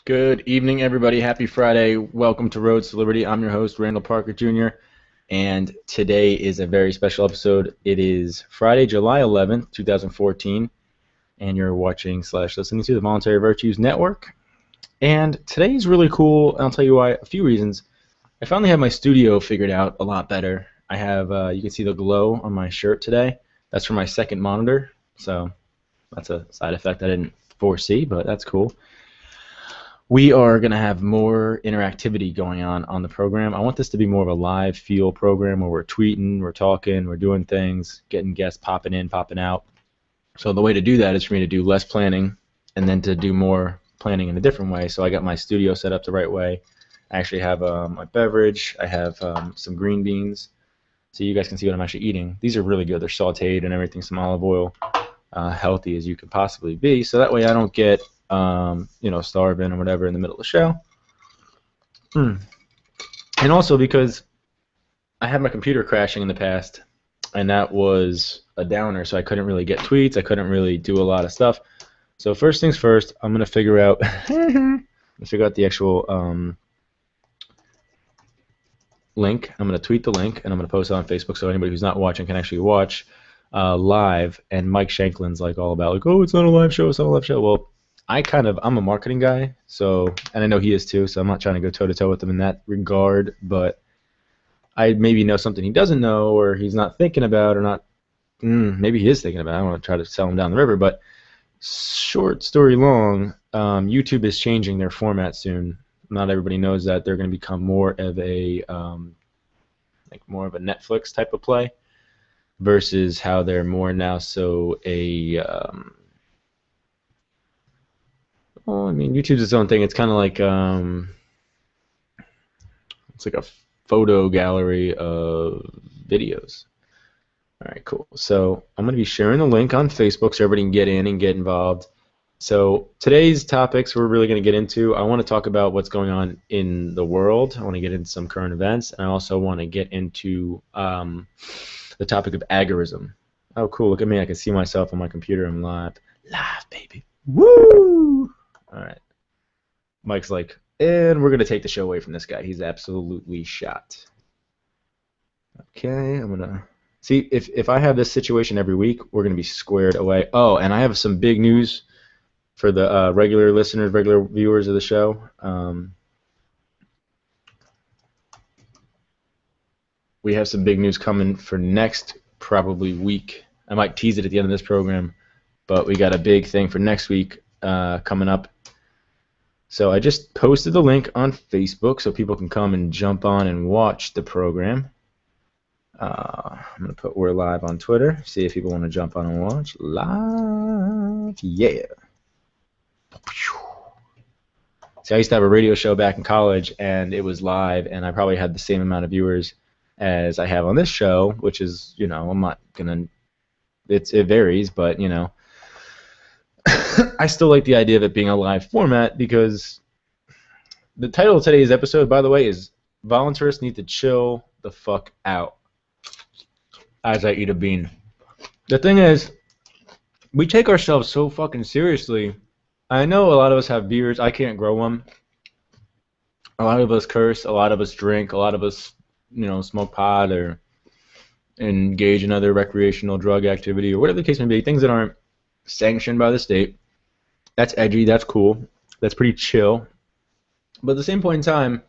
Good evening, everybody. Happy Friday. Welcome to Roads to Liberty. I'm your host, Randall Parker Jr., and today is a very special episode. It is Friday, July 11th, 2014, and you're watching / listening to the Voluntary Virtues Network. And today is really cool, and I'll tell you why. A few reasons. I finally have my studio figured out a lot better. I have, you can see the glow on my shirt today. That's from my second monitor, so that's a side effect I didn't foresee, but that's cool. We are going to have more interactivity going on the program. I want this to be more of a live feel program where we're tweeting, we're talking, we're doing things, getting guests popping in, popping out. So the way to do that is for me to do less planning and then to do more planning in a different way. So I got my studio set up the right way. I actually have my beverage. I have some green beans so you guys can see what I'm actually eating. These are really good. They're sauteed and everything, some olive oil, healthy as you could possibly be. So that way I don't get starving or whatever in the middle of the show. And also because I had my computer crashing in the past, and that was a downer, so I couldn't really get tweets, I couldn't really do a lot of stuff. So first things first, I'm going to figure out the actual link. I'm going to tweet the link, and I'm going to post it on Facebook so anybody who's not watching can actually watch live. And Mike Shanklin's like all about like, oh, it's not a live show, it's not a live show. Well, I'm a marketing guy, and I know he is too, so I'm not trying to go toe-to-toe with him in that regard, but I maybe know something he doesn't know or he's not thinking about or not, maybe he is thinking about. I don't want to try to sell him down the river, but short story long, YouTube is changing their format soon. Not everybody knows that they're going to become more of a Netflix type of play versus how they're more now so a well, I mean, YouTube's its own thing. It's kind of like it's like a photo gallery of videos. All right, cool. So I'm going to be sharing the link on Facebook so everybody can get in and get involved. So today's topics we're really going to get into. I want to talk about what's going on in the world. I want to get into some current events, and I also want to get into the topic of agorism. Oh, cool. Look at me. I can see myself on my computer. I'm live. Live, baby. Woo! All right. Mike's like, and we're going to take the show away from this guy. He's absolutely shot. Okay, I'm going to see if I have this situation every week, we're going to be squared away. Oh, and I have some big news for the regular listeners, regular viewers of the show. We have some big news coming for next probably week. I might tease it at the end of this program, but we got a big thing for next week coming up. So I just posted the link on Facebook so people can come and jump on and watch the program. I'm going to put we're live on Twitter, see if people want to jump on and watch. Live, yeah. See, I used to have a radio show back in college, and it was live, and I probably had the same amount of viewers as I have on this show, which is, I'm not going to, it varies, but, I still like the idea of it being a live format because the title of today's episode, by the way, is Voluntarists Need to Chill the Fuck Out as I eat a bean. The thing is, we take ourselves so fucking seriously. I know a lot of us have beards. I can't grow them. A lot of us curse. A lot of us drink. A lot of us, smoke pot or engage in other recreational drug activity or whatever the case may be. Things that aren't sanctioned by the state. That's edgy. That's cool. That's pretty chill. But at the same point in time,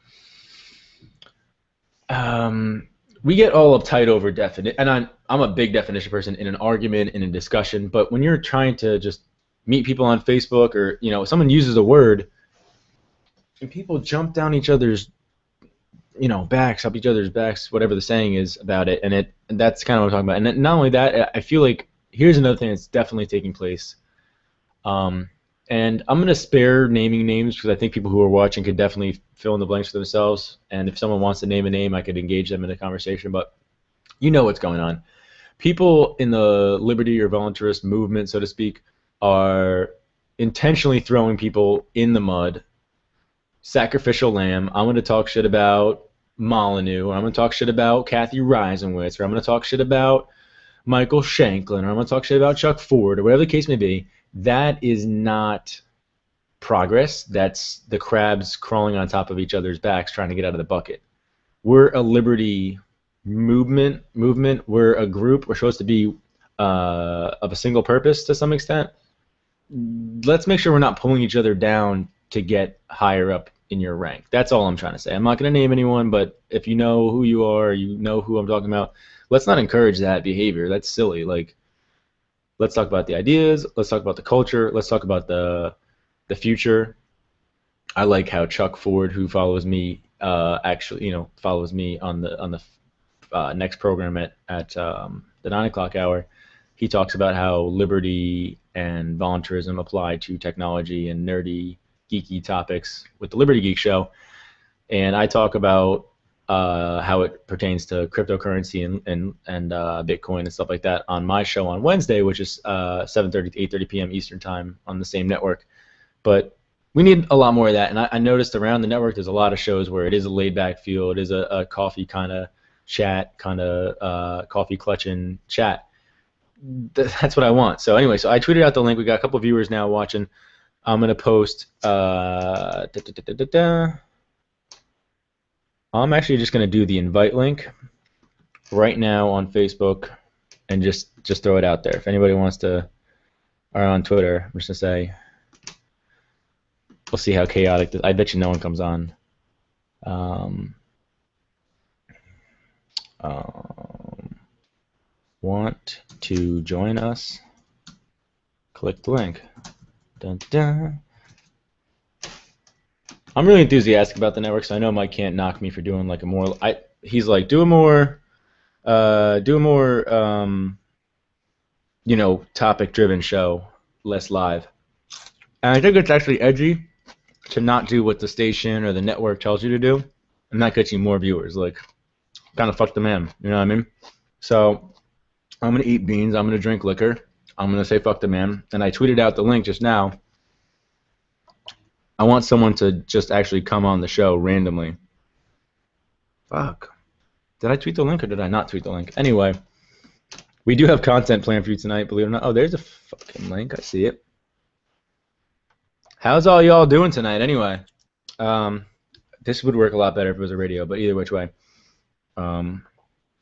we get all uptight over definition. And I'm a big definition person in an argument, in a discussion. But when you're trying to just meet people on Facebook or, someone uses a word and people jump down each other's, backs, up each other's backs, whatever the saying is about it. And that's kind of what I'm talking about. And not only that, I feel like here's another thing that's definitely taking place. And I'm going to spare naming names because I think people who are watching could definitely fill in the blanks for themselves. And if someone wants to name a name, I could engage them in a conversation. But you know what's going on. People in the liberty or voluntarist movement, so to speak, are intentionally throwing people in the mud. Sacrificial lamb. I'm going to talk shit about Molyneux. Or I'm going to talk shit about Kathy Reisenwitz. Or I'm going to talk shit about Michael Shanklin. Or I'm going to talk shit about Chuck Ford. Or whatever the case may be. That is not progress. That's the crabs crawling on top of each other's backs trying to get out of the bucket. We're a liberty movement. We're a group. We're supposed to be of a single purpose to some extent. Let's make sure we're not pulling each other down to get higher up in your rank. That's all I'm trying to say. I'm not going to name anyone, but if you know who you are, you know who I'm talking about. Let's not encourage that behavior. That's silly. Like, let's talk about the ideas. Let's talk about the culture. Let's talk about the future. I like how Chuck Ford, who follows me, actually, follows me on the next program at the 9 o'clock hour. He talks about how liberty and voluntarism apply to technology and nerdy, geeky topics with the Liberty Geek Show. And I talk about how it pertains to cryptocurrency and Bitcoin and stuff like that on my show on Wednesday, which is 7:30 to 8:30 p.m. Eastern time on the same network. But we need a lot more of that. And I noticed around the network there's a lot of shows where it is a laid-back feel. It is a coffee kind of chat, kind of coffee clutching chat. That's what I want. So anyway, so I tweeted out the link. We got a couple of viewers now watching. I'm going to post I'm actually just going to do the invite link right now on Facebook and just throw it out there. If anybody wants to, or on Twitter, I'm just going to say, we'll see how chaotic this, I bet you no one comes on. Want to join us? Click the link. Dun, dun. I'm really enthusiastic about the network, so I know Mike can't knock me for doing like a more. He's like, do a more topic-driven show, less live. And I think it's actually edgy to not do what the station or the network tells you to do, and that gets you more viewers. Like, kind of fuck the man, you know what I mean? So I'm gonna eat beans. I'm gonna drink liquor. I'm gonna say fuck the man. And I tweeted out the link just now. I want someone to just actually come on the show randomly. Fuck. Did I tweet the link or did I not tweet the link? Anyway, we do have content planned for you tonight, believe it or not. Oh, there's a fucking link. I see it. How's all y'all doing tonight anyway? This would work a lot better if it was a radio, but either which way.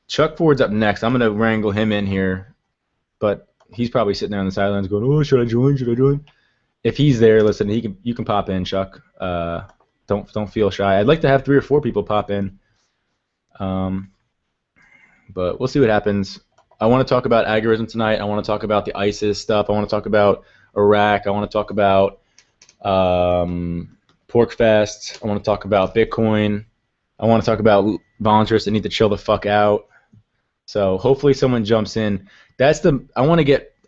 Chuck Ford's up next. I'm going to wrangle him in here, but he's probably sitting there on the sidelines going, oh, should I join? Should I join? If he's there, listen, you can pop in, Chuck. Don't feel shy. I'd like to have 3 or 4 people pop in, but we'll see what happens. I want to talk about agorism tonight. I want to talk about the ISIS stuff. I want to talk about Iraq. I want to talk about Porkfest. I want to talk about Bitcoin. I want to talk about voluntarists that need to chill the fuck out. So hopefully someone jumps in.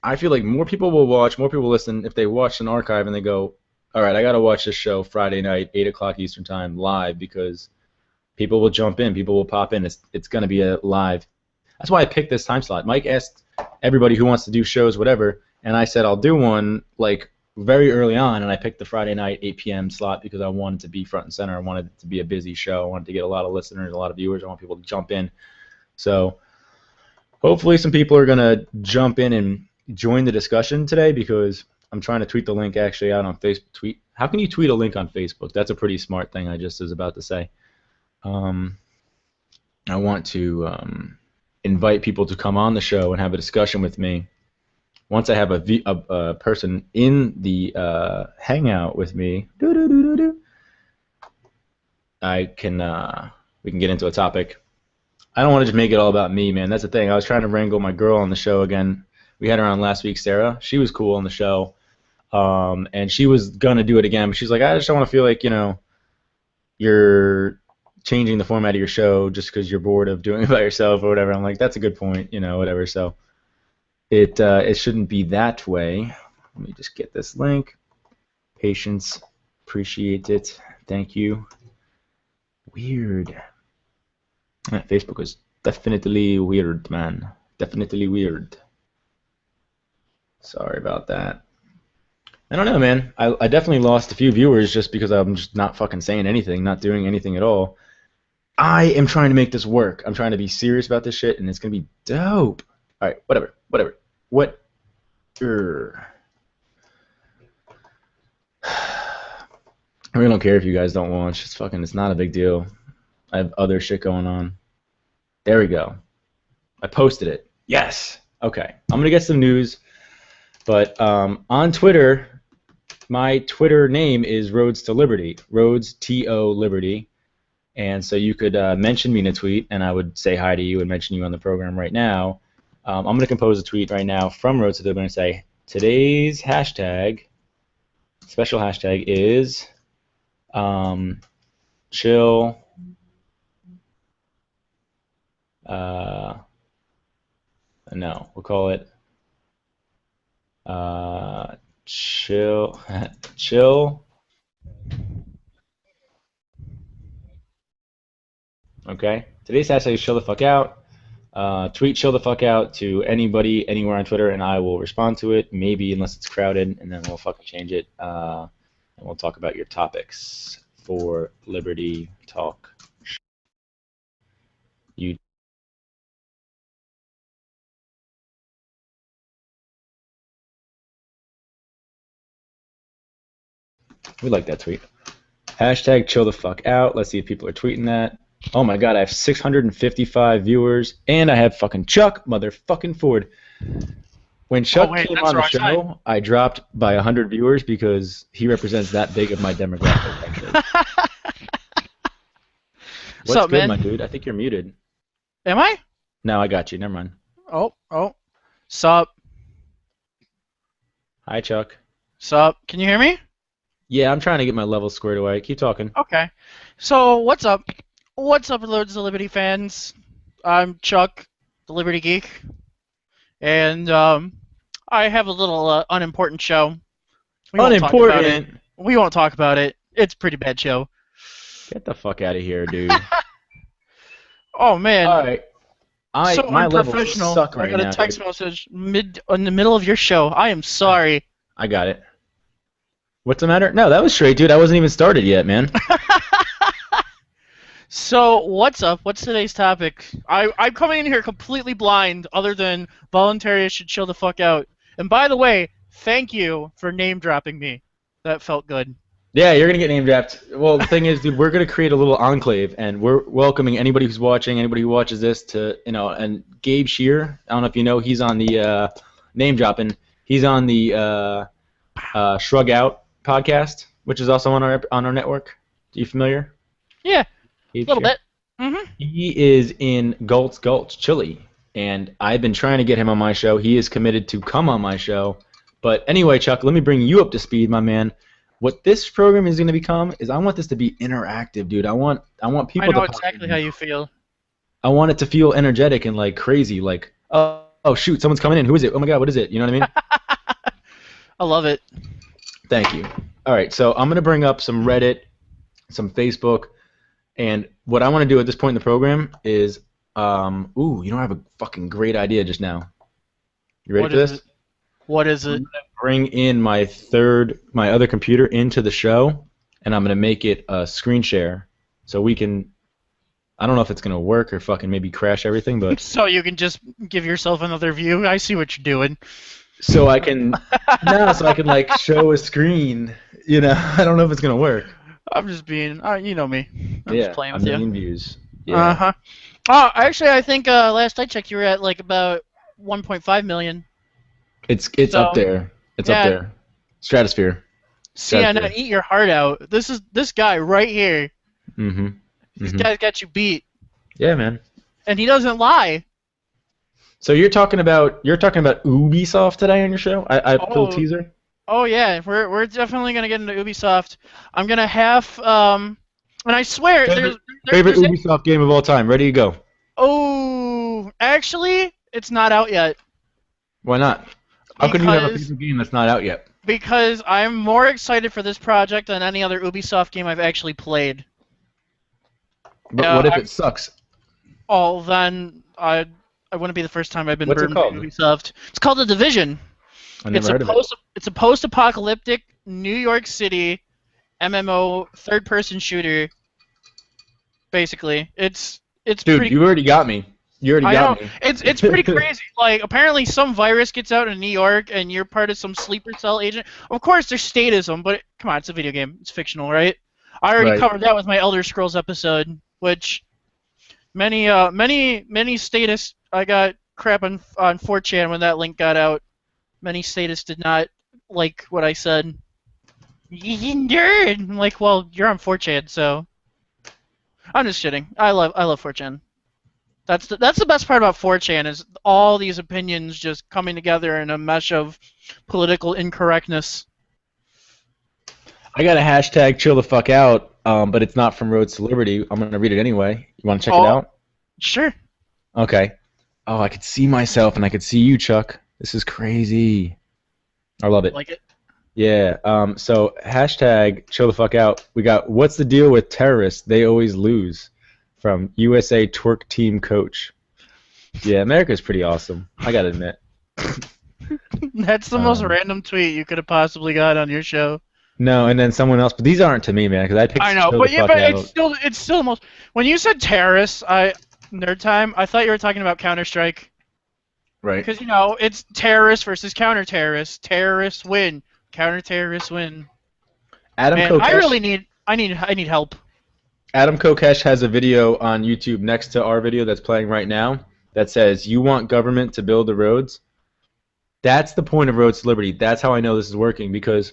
I feel like more people will watch, more people will listen if they watch an archive and they go, all right, I got to watch this show Friday night, 8 o'clock Eastern time live because people will jump in, people will pop in. It's going to be a live. That's why I picked this time slot. Mike asked everybody who wants to do shows, whatever, and I said I'll do one like very early on, and I picked the Friday night 8 p.m. slot because I wanted to be front and center. I wanted it to be a busy show. I wanted to get a lot of listeners, a lot of viewers. I want people to jump in. So hopefully some people are going to jump in and join the discussion today because I'm trying to tweet the link actually out on Facebook. How can you tweet a link on Facebook? That's a pretty smart thing I just was about to say. I want to invite people to come on the show and have a discussion with me. Once I have a person in the hangout with me, we can get into a topic. I don't want to just make it all about me, man. That's the thing. I was trying to wrangle my girl on the show again. We had her on last week, Sarah. She was cool on the show, and she was gonna do it again, but she's like, I just don't want to feel like you're changing the format of your show just because you're bored of doing it by yourself or whatever. I'm like, that's a good point, whatever. So it shouldn't be that way. Let me just get this link. Patience, appreciate it. Thank you. Weird. Facebook is definitely weird, man. Definitely weird. Sorry about that. I don't know, man. I definitely lost a few viewers just because I'm just not fucking saying anything, not doing anything at all. I am trying to make this work. I'm trying to be serious about this shit, and it's going to be dope. All right, whatever. I really don't care if you guys don't watch. It's not a big deal. I have other shit going on. There we go. I posted it. Yes. Okay. I'm gonna get some news, but on Twitter, my Twitter name is Roads to Liberty. Roads TO Liberty. And so you could mention me in a tweet, and I would say hi to you and mention you on the program right now. I'm going to compose a tweet right now from Roads to Liberty and say, today's hashtag, special hashtag is chill. No, we'll call it chill. Chill. Okay. Today's hashtag is chill the fuck out. Tweet chill the fuck out to anybody anywhere on Twitter, and I will respond to it. Maybe unless it's crowded, and then we'll fucking change it. And we'll talk about your topics for Liberty Talk. You. We like that tweet. Hashtag chill the fuck out. Let's see if people are tweeting that. Oh my god, I have 655 viewers, and I have fucking Chuck motherfucking Ford. When Chuck came on the show, I dropped by 100 viewers because he represents that big of my demographic. What's up, good, man? My dude? I think you're muted. Am I? No, I got you. Never mind. Oh. Sup? Hi, Chuck. Sup? Can you hear me? Yeah, I'm trying to get my levels squared away. Keep talking. Okay. So, what's up? What's up, Loads of Liberty fans? I'm Chuck, the Liberty Geek. And, I have a little, unimportant show. We won't talk about it. It's a pretty bad show. Get the fuck out of here, dude. Oh, man. All right. My levels suck right now. I got a text message in the middle of your show. I am sorry. I got it. What's the matter? No, that was straight, dude. I wasn't even started yet, man. So, what's up? What's today's topic? I'm coming in here completely blind, other than Voluntarists should chill the fuck out. And by the way, thank you for name-dropping me. That felt good. Yeah, you're going to get name-dropped. Well, the thing is, dude, we're going to create a little enclave, and we're welcoming anybody who's watching, anybody who watches this to, and Gabe Shear, I don't know if you know, he's on the name-dropping. He's on the Shrug Out podcast, which is also on our network. Are you familiar? Yeah. A little bit. Mm-hmm. He is in Gulch, Chile, and I've been trying to get him on my show. He is committed to come on my show. But anyway, Chuck, let me bring you up to speed, my man. What this program is going to become is I want this to be interactive, dude. I want people to... I know exactly how you feel. I want it to feel energetic and, like, crazy. Like, oh, shoot, someone's coming in. Who is it? Oh, my God, what is it? You know what I mean? I love it. Thank you. All right, so I'm going to bring up some Reddit, some Facebook, and what I want to do at this point in the program is, I have a fucking great idea just now. You ready for this? What is it? I'm gonna bring in my other computer into the show, and I'm gonna make it a screen share, so we can. I don't know if it's gonna work or fucking maybe crash everything, but. So you can just give yourself another view. I see what you're doing. So I can, like show a screen. I don't know if it's gonna work. I'm just being, you know me. I'm just playing with you. A million views. Yeah. Uh-huh. Oh, actually, I think last I checked, you were at like about 1.5 million. It's up there. It's up there. Stratosphere. Sienna, eat your heart out. This guy right here. Mm-hmm. This guy's got you beat. Yeah, man. And he doesn't lie. So you're talking about Ubisoft today on your show? I put a little teaser. Oh yeah, we're definitely gonna get into Ubisoft. I'm gonna have and I swear favorite Ubisoft game of all time. Ready to go? Oh, actually, it's not out yet. Why not? How can you have a favorite game that's not out yet? Because I'm more excited for this project than any other Ubisoft game I've actually played. But what if it sucks? Oh, then I wouldn't be the first time I've been burned by Ubisoft. It's called The Division. I never heard of it. It's a post-apocalyptic New York City MMO third-person shooter. Basically, it's Dude, pretty. You already got me. You already got me. It's pretty crazy. Like, apparently some virus gets out in New York, and you're part of some sleeper cell agent. Of course, there's statism, but come on, it's a video game. It's fictional, right? I already Right. covered that with my Elder Scrolls episode, which many statists I got crap on 4chan when that link got out. Many statists did not like what I said. You nerd. I'm like, well, you're on 4chan, so I'm just kidding. I love 4chan. That's the best part about 4chan is all these opinions just coming together in a mesh of political incorrectness. I got a hashtag chill the fuck out, but it's not from Roads to Liberty. I'm gonna read it anyway. You want to check it Oh, out? sure. Okay. Oh, I could see myself and I could see you, Chuck. This is crazy. I love it. Like it. Yeah. So hashtag chill the fuck out. We got what's the deal with terrorists? They always lose. From USA Twerk Team Coach. Yeah, America's pretty awesome. I gotta admit. That's the most Um, random tweet you could have possibly got on your show. no, and then someone else, but these aren't to me, man, because I I picked know, chill the but yeah, fuck but it's out. still the most. When you said terrorists, nerd time. I thought you were talking about Counter Strike Right. because it's terrorists versus counter terrorists. Terrorists win. Counter terrorists win. Adam Man, I Kokesh. really need help. Adam Kokesh has a video on YouTube next to our video that's playing right now that says, "You want government to build the roads?" That's the point of Roads to Liberty. That's how I know this is working because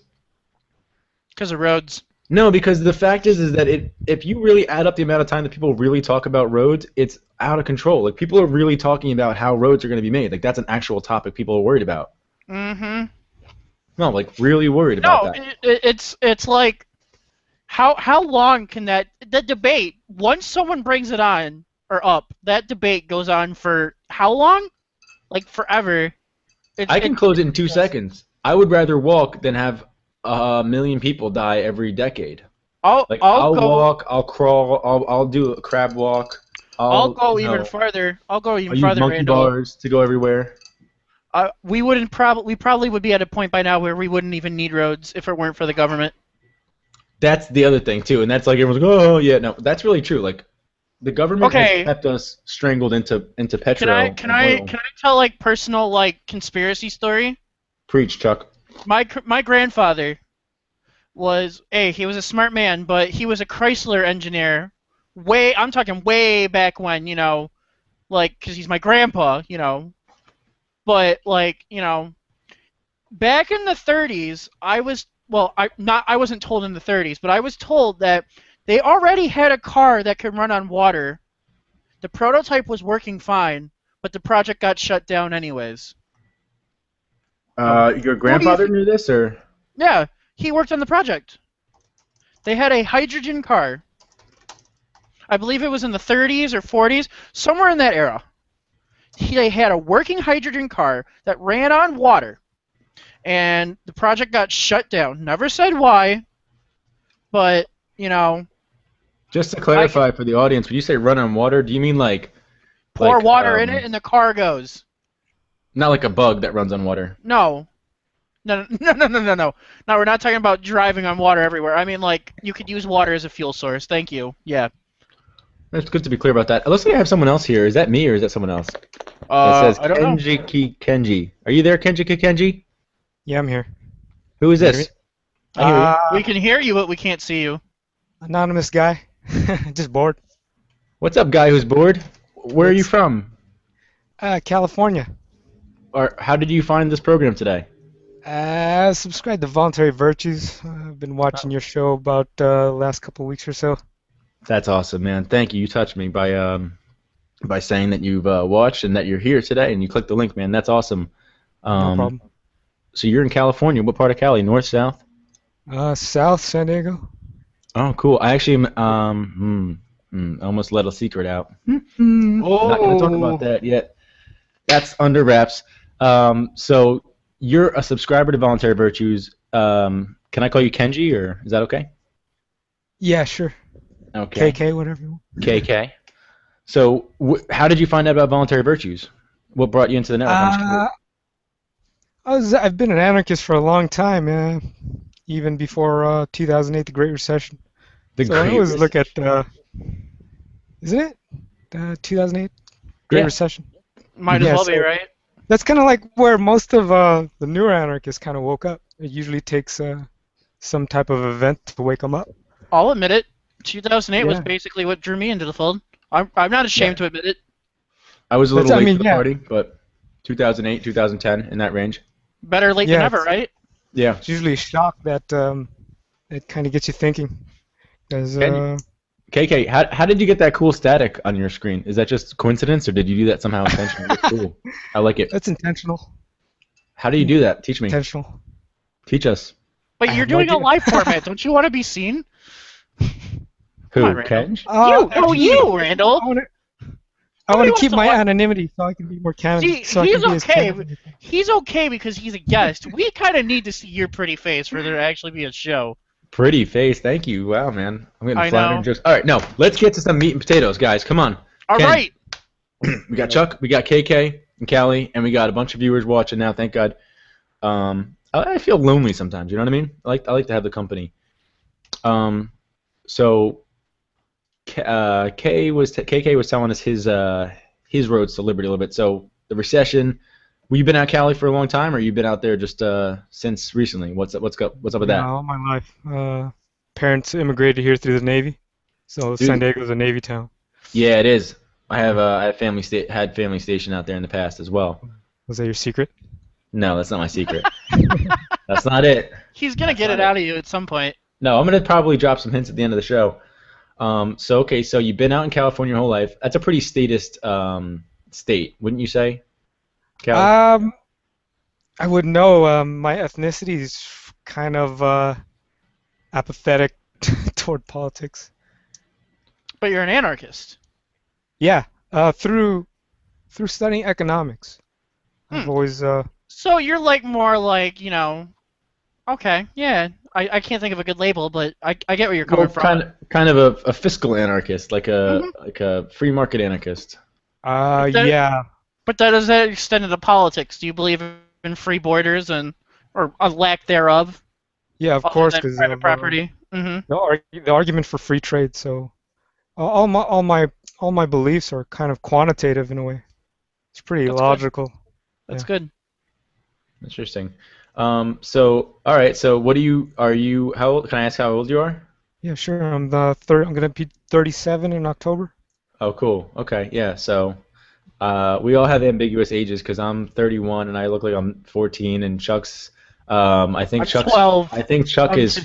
Because of roads. no, because the fact is that if you really add up the amount of time that people really talk about roads, it's out of control. Like people are really talking about how roads are going to be made. Like that's an actual topic people are worried about. Mm-hmm. No, like really worried about No, that. it's like how long can the debate once someone brings it on or up, that debate goes on for how long? Like forever. I can close it in two Yes. seconds. I would rather walk than have a million people die every decade. Like I'll I'll go walk, I'll crawl, I'll do a crab walk. I'll I'll go you even know farther. I'll go even I'll use farther, monkey Randall. bars to go everywhere. We probably would be at a point by now where we wouldn't even need roads if it weren't for the government. That's the other thing too, and that's like everyone's like, oh yeah, no, that's really true. Like the government has Okay, kept us strangled into can I petrol can and I oil. can I tell like personal like conspiracy story? Preach, Chuck. My grandfather he was a smart man, but he was a Chrysler engineer. I'm talking way back when, like, because he's my grandpa. But like, back in the 30s, I wasn't told in the 30s, but I was told that they already had a car that could run on water. The prototype was working fine, but the project got shut down anyways. Now, Your who do you grandfather think? knew this, or Yeah, he worked on the project. They had a hydrogen car. I believe it was in the 30s or 40s, somewhere in that era. They had a working hydrogen car that ran on water, and the project got shut down. Never said why, but just to I can clarify for the audience, when you say run on water, do you mean pour like water in it and the car goes. not like a bug that runs on water? No. No, no, no, no, no, no. No, we're not talking about driving on water everywhere. I mean, like, you could use water as a fuel source. Thank you. Yeah. It's good to be clear about that. It looks like I have someone else here. Is that me or is that someone else? It says I don't know. Kenji. Are you there, Kenji? Yeah, I'm here. Who is You hear this? I hear you. We can hear you, but we can't see you. Anonymous guy. Just bored. What's up, guy who's bored? Where are you It's- from? California. Or how did you find this program today? Subscribe to Voluntary Virtues. I've been watching your show about the last couple of weeks or so. That's awesome, man. Thank you. You touched me by saying that you've watched and that you're here today and you clicked the link, man. That's awesome. No problem. So you're in California. What part of Cali? North, south? South San Diego. Oh, cool. I actually almost let a secret out. Not going to talk about that yet. That's under wraps. So you're a subscriber to Voluntary Virtues. Can I call you Kenji, or is that okay? Yeah, sure. Okay. KK, whatever you want. KK. So how did you find out about Voluntary Virtues? What brought you into the network? I'm just curious. I've been an anarchist for a long time, even before 2008, the Great Recession. The So I Great always look at, Recession. isn't it? 2008 Great Yeah. Recession. Might as Yeah, well be, so- right? That's kind of like where most of the newer anarchists kind of woke up. It usually takes some type of event to wake them up. I'll admit it. 2008 was Yeah. basically what drew me into the fold. I'm not ashamed to admit it. I was a That's, little I late mean, to the yeah, party, but 2008, 2010, in that range. Better late than yeah. never, right? Yeah. It's usually a shock that it kind of gets you thinking. Because Can KK, how did you get that cool static on your screen? Is that just coincidence, or did you do that somehow intentionally? It's cool. I like it. that's intentional. How do you do that? Teach me. Intentional. Teach us. But I you're have no doing a idea. live format. Don't you want to be seen? Come on, Who? Randall. Kenj? You! No, Actually, you, Randall! I want to. I want Nobody to wants keep to my watch. anonymity so I can be more See, so I he's can be as okay. candid. He's okay because he's a guest. We kind of need to see your pretty face for there to actually be a show. Pretty face. Thank you. Wow, man. I'm getting I flattered. know. Just all right. No, let's get to some meat and potatoes, guys. Come on. All Ken, right. we got Chuck, we got KK and Callie, and we got a bunch of viewers watching now. Thank God. I feel lonely sometimes. You know what I mean? I like to have the company. So KK was telling us his roads to liberty a little bit. So the recession. Well, you been out Cali for a long time, or you been out there just since recently? What's up with that? All my life. Parents immigrated here through the Navy, so Dude. San Diego's a Navy town. Yeah, it is. I have family stationed out there in the past as well. Was that your secret? No, that's not my secret. That's not it. He's gonna get it out of you at some point. No, I'm gonna probably drop some hints at the end of the show. So you've been out in California your whole life. That's a pretty statist state, wouldn't you say, Cali? I wouldn't know. My ethnicity is kind of apathetic toward politics. But you're an anarchist. Yeah, through studying economics, I've always So you're like more like, okay, yeah. I can't think of a good label, but I get where you're coming from. Kind of a fiscal anarchist, like Mhm. a free market anarchist. yeah. But does that extend into politics? Do you believe in free borders or a lack thereof? Yeah, of Other course, than because private property. the argument for free trade. So all my beliefs are kind of quantitative in a way. It's pretty That's good. logical. That's Yeah. good. Interesting. So all right. So are you? How old? Can I ask how old you are? Yeah, sure. I'm the third. I'm gonna be 37 in October. Oh, cool. Okay. Yeah. So we all have ambiguous ages because I'm 31 and I look like I'm 14, and Chuck's. I think I'm Chuck's. 12. I think Chuck is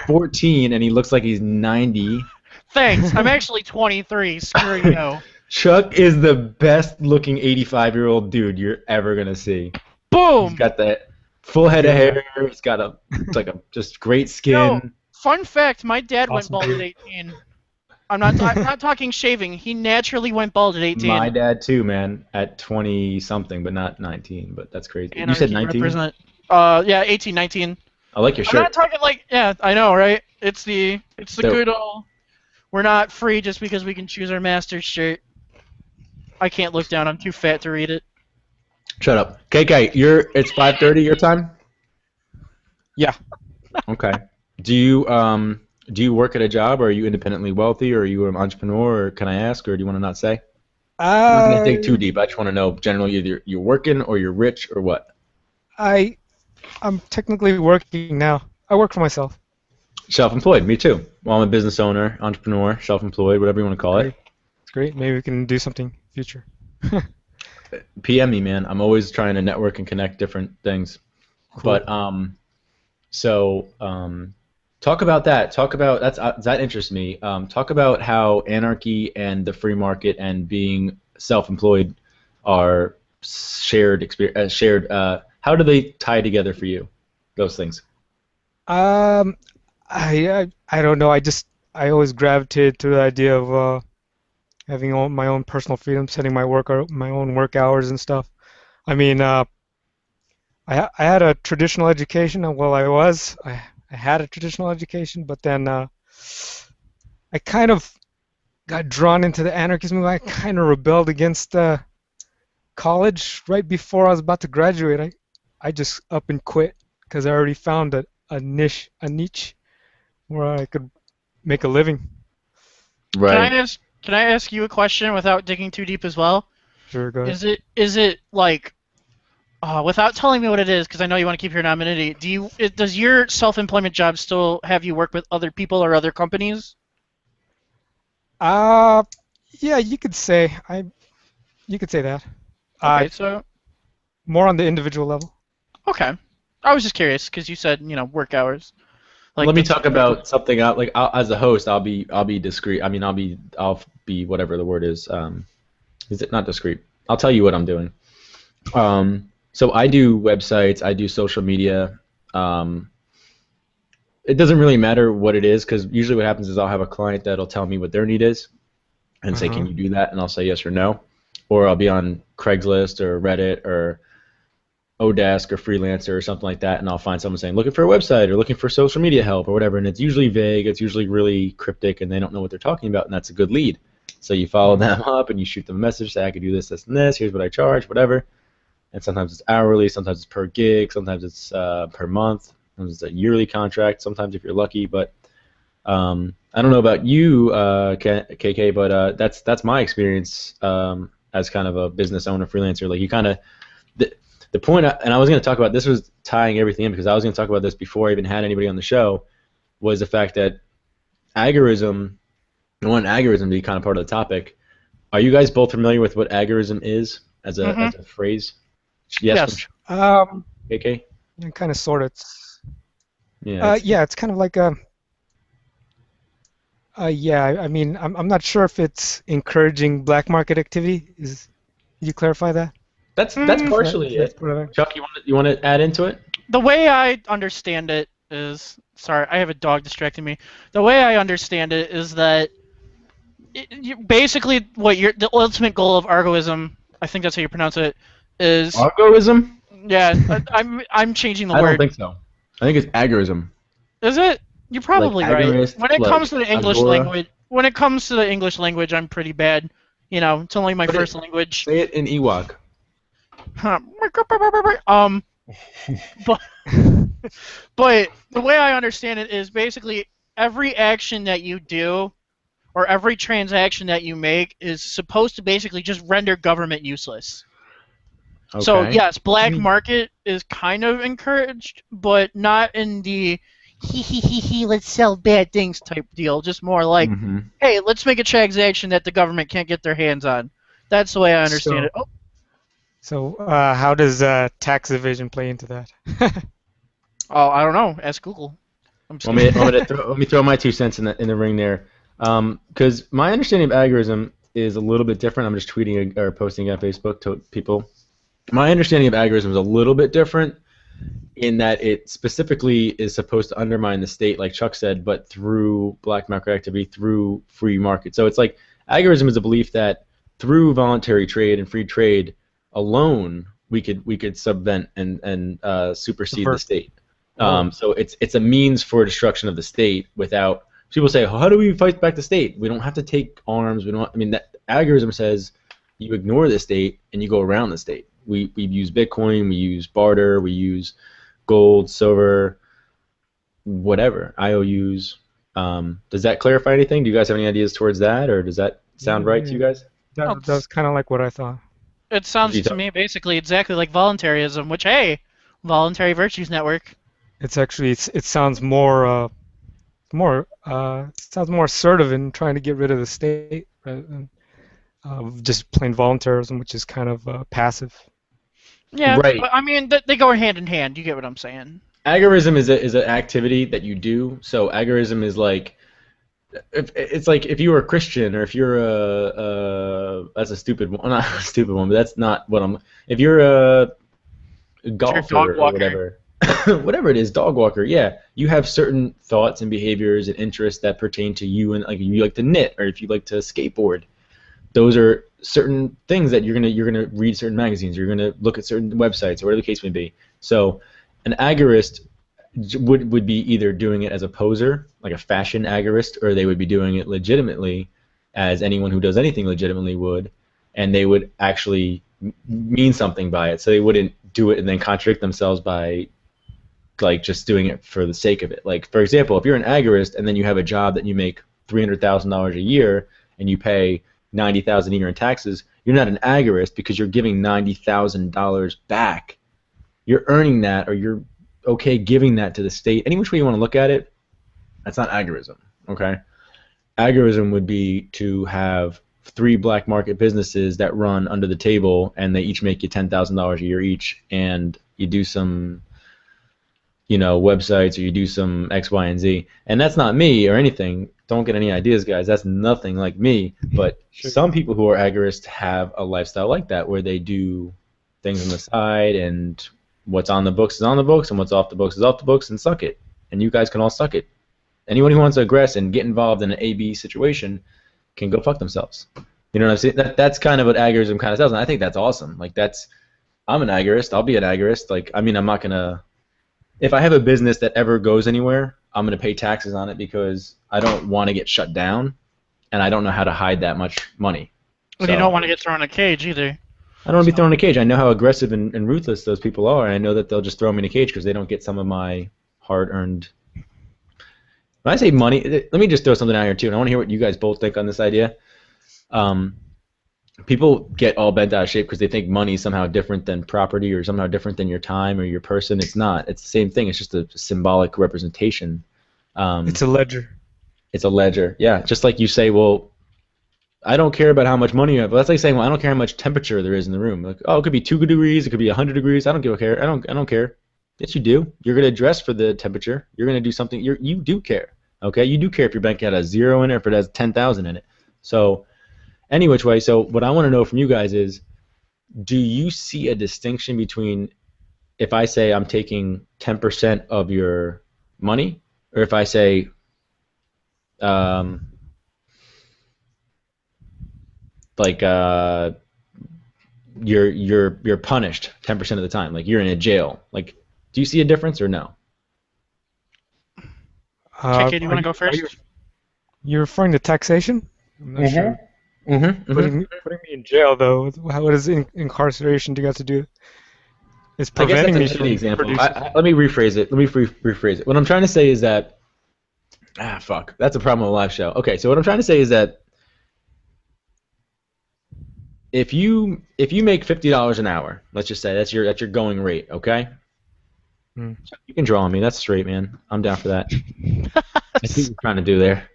14 and he looks like he's 90. Thanks. I'm actually 23. Screw you. Chuck is the best looking 85-year-old dude you're ever gonna see. Boom. He's got that full head of hair. He's got a just great skin. No, fun fact, my dad went Awesome bald dude. at 18. I'm not talking shaving. He naturally went bald at 18. My dad too, man, at 20 something, but not 19. But that's crazy. You Anarchy said 19? represent. Yeah, 18, 19. I like your I'm not shirt. talking like, yeah, I know, right? It's the Dope. good old. We're not free just because we can choose our master's shirt. I can't look down. I'm too fat to read it. Shut up. KK, it's 5:30 your time? Yeah. Okay. Do you work at a job, or are you independently wealthy, or are you an entrepreneur, or can I ask, or do you want to not say? I'm not gonna dig too deep. I just want to know generally either you're working or you're rich or what. I'm technically working now. I work for myself. Self-employed, me too. Well, I'm a business owner, entrepreneur, self-employed, whatever you want to call it. It's great. Maybe we can do something in the future. PM me, man. I'm always trying to network and connect different things. Cool. But talk about that. Talk about that interests me. Talk about how anarchy and the free market and being self-employed are shared experience. How do they tie together for you? Those things. I don't know. I always gravitated to the idea of having my own personal freedom, setting my own work hours and stuff. I mean, I had a traditional education. I had a traditional education, but then I kind of got drawn into the anarchism. I kind of rebelled against college right before I was about to graduate. I just up and quit because I already found a niche where I could make a living. Right. Can I ask you a question without digging too deep as well? Sure, go ahead. Is it like Without telling me what it is, because I know you want to keep your anonymity, does your self-employment job still have you work with other people or other companies? Uh, yeah, you could say that. Uh, Okay, so More on the individual level. okay. I was just curious because you said work hours. Like Let me that's talk about something out like as a host, I'll be discreet. I mean, I'll be whatever the word is it not discreet? I'll tell you what I'm doing. So I do websites, I do social media. Um, it doesn't really matter what it is because usually what happens is I'll have a client that'll tell me what their need is and say, "Can Uh-huh. you do that?" And I'll say yes or no. Or I'll be on Craigslist or Reddit or Odesk or Freelancer or something like that, and I'll find someone saying looking for a website or looking for social media help or whatever, and it's usually vague, it's usually really cryptic, and they don't know what they're talking about, and that's a good lead. So you follow Mhm. them up and you shoot them a message, say I could do this, this, and this. Here's what I charge, whatever. And sometimes it's hourly, sometimes it's per gig, sometimes it's per month, sometimes it's a yearly contract, sometimes if you're lucky. But I don't know about you, KK, but that's my experience as kind of a business owner, freelancer. Like you kind of the, the point, and I was going to talk about this was tying everything in because I was going to talk about this before I even had anybody on the show, was the fact that agorism, I want agorism to be kind of part of the topic. Are you guys both familiar with what agorism is as a mm-hmm. as a phrase? Yes, from Yes. Um, KK. Kind of, sort of. Yeah, it's Yeah, it's kind of like a. Yeah, I mean, I'm not sure if it's encouraging black market activity. Could you clarify that? that's Mm, partially That's it. part of it. Chuck, you want to add into it? the way I understand it is, sorry, I have a dog distracting me. The way I understand it is that basically the ultimate goal of argoism, I think that's how you pronounce it, is Algorithm? yeah. I'm changing the I don't word. think so. I think it's agorism. Is it? You're Like probably right. agorist, When it comes like to the English agora. language, I'm pretty bad. It's only my Put first it. language. Say it in Ewok. Um, but but the way I understand it is basically every action that you do or every transaction that you make is supposed to basically just render government useless. So Okay. yes, black market is kind of encouraged, but not in the he let's sell bad things type deal. Just more like, Mm-hmm. hey, let's make a transaction that the government can't get their hands on. That's the way I understand So, it. Oh, how does tax evasion play into that? I don't know. Ask Google. I'm just kidding. Let me throw my 2 cents in the ring there, because my understanding of agorism is a little bit different. I'm just tweeting or posting on Facebook to people. My understanding of agorism is a little bit different in that it specifically is supposed to undermine the state, like Chuck said, but through black market activity, through free market. So it's like agorism is a belief that through voluntary trade and free trade alone, we could subvent and supersede the Subvert. state. Whoa. So it's a means for destruction of the state without. People say, how do we fight back the state? We don't have to take arms. We don't. I mean, that agorism says you ignore the state and you go around the state. We use Bitcoin, we use barter, we use gold, silver, whatever, IOUs. Does that clarify anything? Do you guys have any ideas towards that, or does that sound right to Yeah, you guys? that was kind of like what I thought. It What do sounds you to talk? me basically exactly like voluntarism, which hey, Voluntary Virtues Network. It's actually it sounds more assertive in trying to get rid of the state rather than just plain voluntarism, which is kind of passive. Yeah, Right. but I mean they go hand in hand. You get what I'm saying? Agorism is an activity that you do. So agorism is like if it's like if you were a Christian or if you're that's a stupid one, not a stupid one, but that's not what I'm. If you're a If you're a dog golfer or walker. whatever, whatever it is, dog walker, yeah, you have certain thoughts and behaviors and interests that pertain to you, and like you like to knit or if you like to skateboard, those are certain things that you're gonna read certain magazines, you're gonna look at certain websites or whatever the case may be. So, an agorist would be either doing it as a poser, like a fashion agorist, or they would be doing it legitimately, as anyone who does anything legitimately would, and they would actually mean something by it. So they wouldn't do it and then contradict themselves by like just doing it for the sake of it. Like for example, if you're an agorist and then you have a job that you make $300,000 a year and you pay 90,000 a year in taxes, you're not an agorist because you're giving $90,000 back you're earning that, or you're okay giving that to the state. Any which way you want to look at it, that's not agorism. Okay, agorism would be to have three black market businesses that run under the table, and they each make you $10,000 a year each, and you do some websites, or you do some X, Y, and Z. And that's not me or anything. Don't get any ideas, guys. That's nothing like me. But Sure. some people who are agorists have a lifestyle like that, where they do things on the side, and what's on the books is on the books, and what's off the books is off the books, and suck it. And you guys can all suck it. Anyone who wants to aggress and get involved in an A/B situation can go fuck themselves. You know what I'm saying? That's kind of what agorism kind of says, and I think that's awesome. Like, I'm an agorist. I'll be an agorist. Like, I mean, I'm not gonna. If I have a business that ever goes anywhere, I'm going to pay taxes on it because I don't want to get shut down, and I don't know how to hide that much money. But you don't want to get thrown in a cage either. I don't want to be thrown in a cage. I know how aggressive and ruthless those people are, and I know that they'll just throw me in a cage because they don't get some of my hard-earned. When I say money, let me just throw something out here too, and I want to hear what you guys both think on this idea. People get all bent out of shape because they think money is somehow different than property, or somehow different than your time or your person. It's not. It's the same thing. It's just a symbolic representation. It's a ledger. It's a ledger. Yeah, just like you say, well, I don't care about how much money you have. But that's like saying, well, I don't care how much temperature there is in the room. Like, oh, it could be 2 degrees, it could be 100 degrees. I don't give a care. I don't care. Yes, you do. You're gonna dress for the temperature. You're gonna do something. You do care. Okay, you do care if your bank account has 0 in it, or if it has 10,000 in it. So, any which way. So, what I want to know from you guys is, do you see a distinction between if I say I'm taking 10% of your money, or if I say like you're punished 10% of the time, like you're in a jail? Like, do you see a difference or no? KK, do you want to go first? You're referring to taxation? I'm not sure. Putting me in jail, though. What is incarceration do you got to do? It's preventing me from example. Let me rephrase it. Rephrase it. What I'm trying to say is that fuck. That's a problem with a live show. Okay, so what I'm trying to say is that if you make $50 an hour, let's just say that's your going rate, okay? You can draw on me. That's straight, man. I'm down for that. I see what you're trying to do there.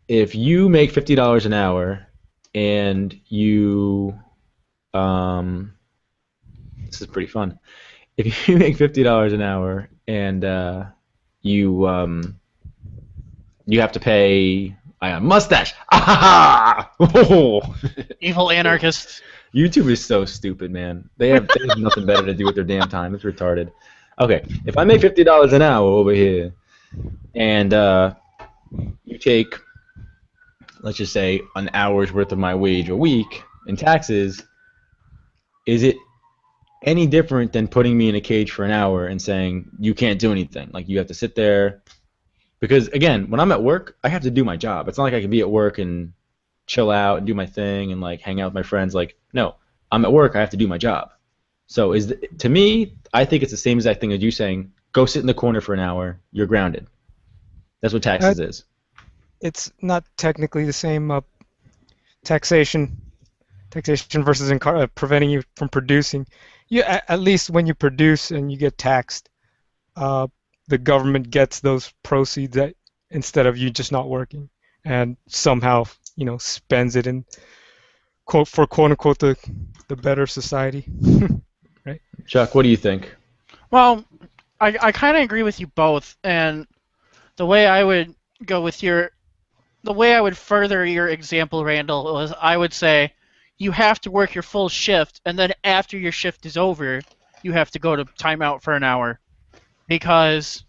If you make $50 an hour and you this is pretty fun. If you make $50 an hour and you have to pay mustache. Evil anarchist. YouTube is so stupid, man. They have nothing better to do with their damn time. It's retarded. Okay, if I make $50 an hour over here, and you take, let's just say, an hour's worth of my wage a week in taxes, is it any different than putting me in a cage for an hour and saying you can't do anything? Like, you have to sit there. Because, again, when I'm at work, I have to do my job. It's not like I can be at work and chill out and do my thing and, like, hang out with my friends. Like, no, I'm at work. I have to do my job. So to me, I think it's the same exact thing as you saying, go sit in the corner for an hour. You're grounded. That's what taxes is. It's not technically the same. Taxation versus preventing you from producing. At least when you produce and you get taxed, the government gets those proceeds instead of you just not working, and somehow spends it in quote unquote the better society. Right? Chuck, what do you think? Well, I kind of agree with you both, and the way I would further your example, Randall, was I would say you have to work your full shift, and then after your shift is over, you have to go to timeout for an hour. Because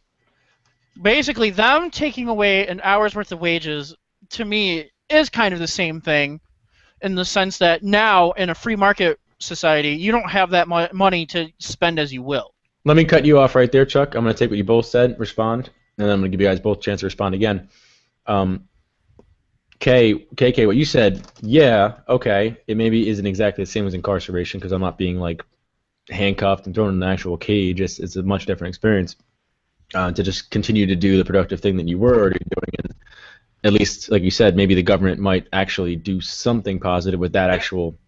basically them taking away an hour's worth of wages, to me, is kind of the same thing, in the sense that now, in a free market society, you don't have that money to spend as you will. Let me cut you off right there, Chuck. I'm going to take what you both said, respond, and then I'm going to give you guys both a chance to respond again. KK, what you said, yeah, okay, it maybe isn't exactly the same as incarceration because I'm not being, like, handcuffed and thrown in an actual cage. It's a much different experience to just continue to do the productive thing that you were already doing. And at least, like you said, maybe the government might actually do something positive with that actual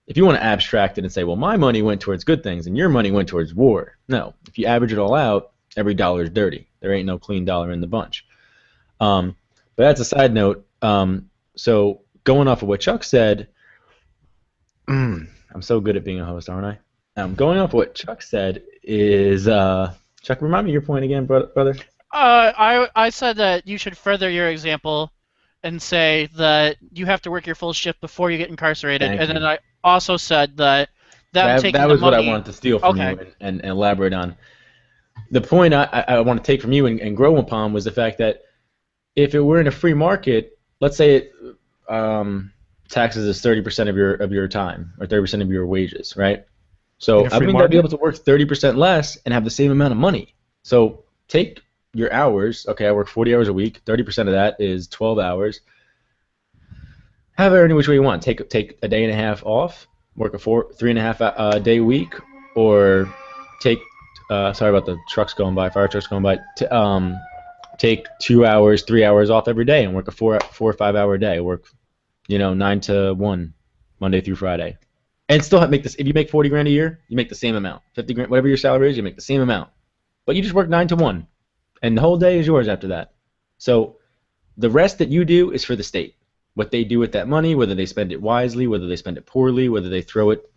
if you want to abstract it and say, well, my money went towards good things and your money went towards war. No, if you average it all out, every dollar is dirty. There ain't no clean dollar in the bunch. But that's a side note. So going off of what Chuck said, I'm so good at being a host, aren't I? Going off what Chuck said is, Chuck, remind me your point again, brother. I said that you should further your example and say that you have to work your full shift before you get incarcerated. Thank And you. then I also said that them taking That the was what I money. wanted to steal from Okay. you and elaborate on. The point I want to take from you and grow upon was the fact that if it were in a free market, let's say it taxes is 30% of your time or 30% of your wages, right? So In a I free mean, I'd be market? able to work 30% less and have the same amount of money. So take your hours. Okay, I work 40 hours a week. 30% of that is 12 hours. Have it any which way you want. Take a day and a half off. Work a 3.5 day week, or take. Sorry about the trucks going by. Fire trucks going by. Take 2 hours, 3 hours off every day, and work a 4 or 5 hour day. Work, 9 to 1, Monday through Friday, and still make this. If you make 40 grand a year, you make the same amount. 50 grand, whatever your salary is, you make the same amount. But you just work 9 to 1, and the whole day is yours after that. So the rest that you do is for the state. What they do with that money, whether they spend it wisely, whether they spend it poorly, whether they throw it